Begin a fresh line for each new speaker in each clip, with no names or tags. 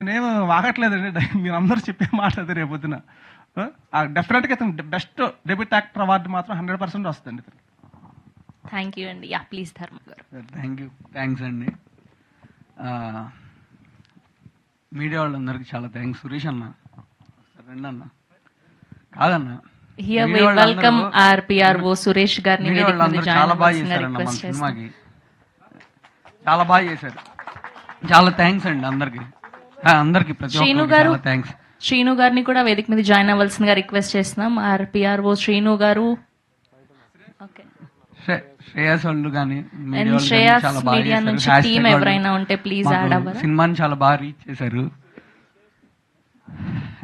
నేనేం వాగట్లేదండి. మీరందరూ చెప్పే మాట అదే రేపొద్దున. డెఫినెట్‌గా ఇతను బెస్ట్ డెబ్యూట్ యాక్టర్ అవార్డు మాత్రం 100% వస్తదండి ఇతనికి.
థ్యాంక్ యూ అండి. ప్లీజ్ ధర్మ గారు.
థ్యాంక్స్ అండి. మీడియా వాళ్ళందరికీ చాలా థ్యాంక్స్. సురేష్ అన్న రండి అన్న. కాదన్న,
here we welcome our PRO Suresh గారిని వేదిక మీద జాయిన్
చాలా బాగా చేశారన్న మన సినిమాకి. చాలా బాగా చేశారు. చాలా థ్యాంక్స్ అండి అందరికి ప్రతి ఒక్కరికి థ్యాంక్స్.
శ్రీను గారిని కూడా వేదిక మీద జాయిన్ అవ్వాల్సిందిగా రిక్వెస్ట్ చేస్తున్నాం. ఆర్ పిఆర్ఓ శ్రీను గారు, ఓకే,
శ్రేయస్ వాళ్ళు కానీ
శ్రేయస్ మీడియా నుంచి టీం ఎవరైనా ఉంటే ప్లీజ్ యాడ్ అవ్వరా.
సినిమాని చాలా బాగా రీచ్ చేశారు.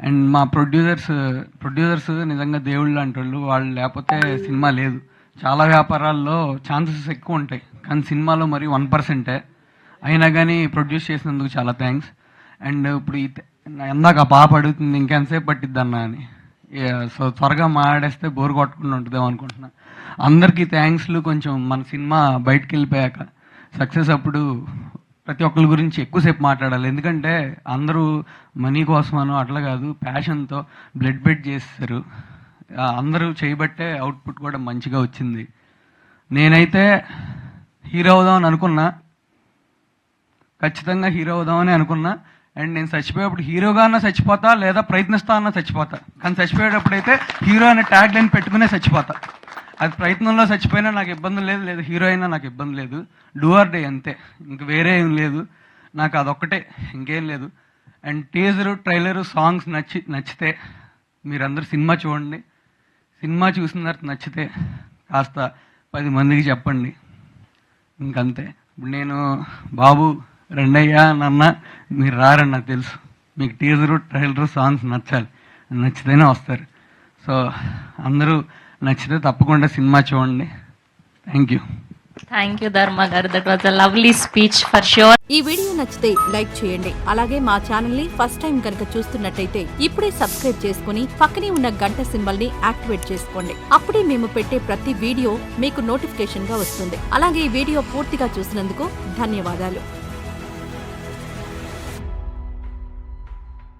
అండ్ మా ప్రొడ్యూసర్స్ నిజంగా దేవుళ్ళు లాంటి వాళ్ళు లేకపోతే సినిమా లేదు. చాలా వ్యాపారాల్లో ఛాన్సెస్ ఎక్కువ ఉంటాయి, కానీ సినిమాలో మరి 1%. అయినా కానీ ప్రొడ్యూస్ చేసినందుకు చాలా థ్యాంక్స్. అండ్ ఇప్పుడు ఎందాక పాప అడుగుతుంది ఇంకెంతసేపు పట్టిద్ది అన్న అని. సో త్వరగా మాట్లాడేస్తే బోర్ కొట్టకుండా ఉంటుందేమో అనుకుంటున్నా. అందరికీ థ్యాంక్స్లు. కొంచెం మన సినిమా బయటకు వెళ్ళిపోయాక సక్సెస్ అప్పుడు ప్రతి ఒక్కరి గురించి ఎక్కువసేపు మాట్లాడాలి. ఎందుకంటే అందరూ మనీ కోసమనో అట్లా కాదు, ప్యాషన్తో బ్లడ్ బెడ్ చేస్తారు. అందరూ చేయబట్టే అవుట్పుట్ కూడా మంచిగా వచ్చింది. నేనైతే హీరో అవుదామని అనుకున్నా, ఖచ్చితంగా హీరో అవుదామని అనుకున్నా. అండ్ నేను చచ్చిపోయేప్పుడు హీరోగా అన్నా చచ్చిపోతా, లేదా ప్రయత్నిస్తా అన్నా చచ్చిపోతా. కానీ చచ్చిపోయేటప్పుడు అయితే హీరో అనే ట్యాగ్ లైన్ పెట్టుకునే చచ్చిపోతా. అది ప్రయత్నంలో చచ్చిపోయినా నాకు ఇబ్బంది లేదు, లేదా హీరో అయినా నాకు ఇబ్బంది లేదు. డూ ఆర్ డే అంతే, ఇంక వేరే ఏం లేదు నాకు. అదొక్కటే, ఇంకేం లేదు. అండ్ టీజరు, ట్రైలరు, సాంగ్స్ నచ్చితే మీరందరూ సినిమా చూడండి. సినిమా చూసిన తర్వాత నచ్చితే కాస్త 10 మందికి చెప్పండి. ఇంకంతే. ఇప్పుడు నేను బాబు రెండయ్యా నన్న మీరు రారని నాకు తెలుసు. మీకు టీజరు, ట్రైలరు, సాంగ్స్ నచ్చాలి, నచ్చితేనే వస్తారు. సో అందరూ నచ్చితే తప్పకుండా సినిమా చూడండి.
థ్యాంక్ యూ ధర్మ గారు. That was a lovely speech for sure.
ఈ వీడియో నచ్చితే లైక్ చేయండి. అలాగే మా ఛానల్ ని ఫస్ట్ టైం కనుక చూస్తున్నట్టయితే ఇప్పుడే సబ్స్క్రైబ్ చేసుకుని పక్కనే ఉన్న గంట సింబల్ ని యాక్టివేట్ చేసుకోండి. అప్పుడే మేము పెట్టే ప్రతి వీడియో మీకు నోటిఫికేషన్ గా వస్తుంది. అలాగే ఈ వీడియో పూర్తిగా చూసినందుకు ధన్యవాదాలు.